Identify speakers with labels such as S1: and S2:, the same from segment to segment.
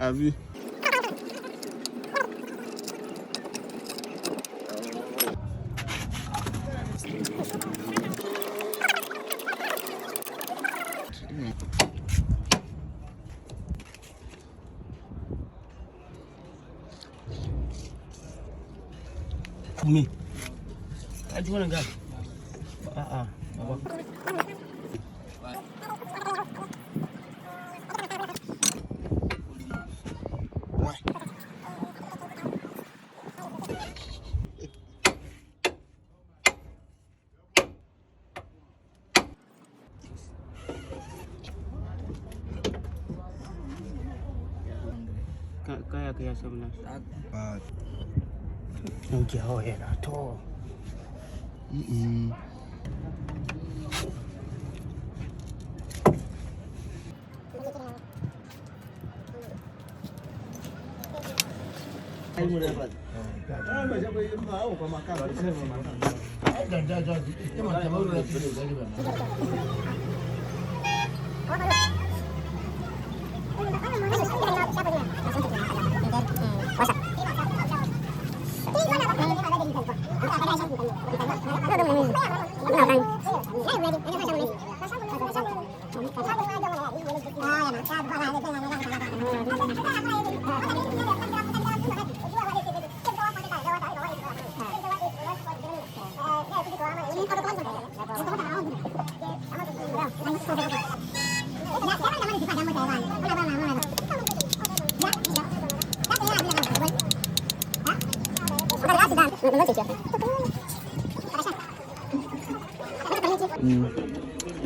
S1: Àbí?
S2: Me. I do want to go. Kaya sebelas.
S1: Bad.
S2: No jauh ya lah tu. Saya mula dapat. Macam apa yang mau kau makan? Jangan. Ini macam baru dah tidur tadi bang.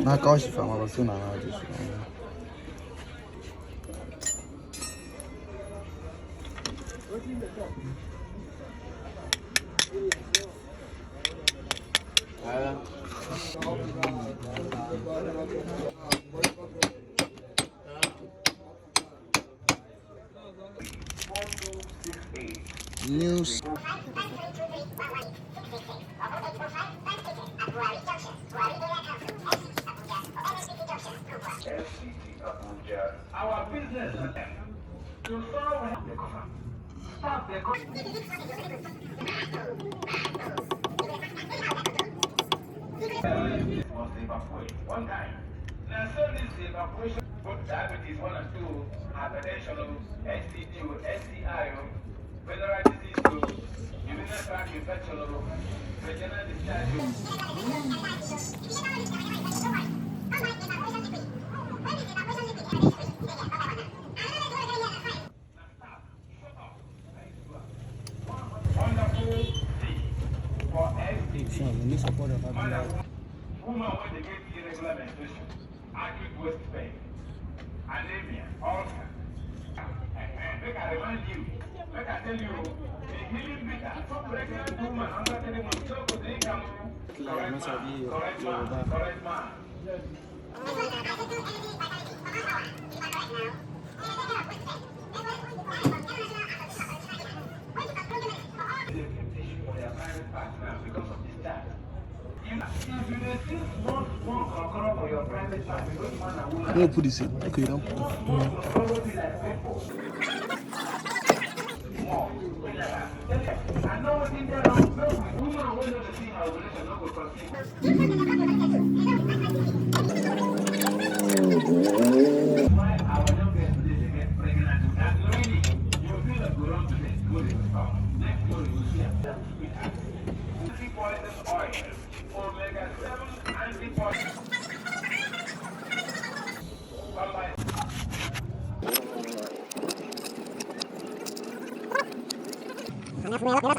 S2: 那高喜欢我手拿就是。来了。News. Our business to solve the cover. Stop the cover. Must evacuate one time. Now, so this evacuation, both diabetes 1 and 2, hypertension, STD, STI, whether disease, urinary tract infection, vaginal discharge. Ini support apa? Woman when they get irregular menstruation, acute waist pain, anemia, ulcer. Make I remind you, make I tell you, the healing bitter for pregnant woman under 3 months, so could they come? Correct man.
S1: I'm gonna put this in. Okay, don't put
S3: Never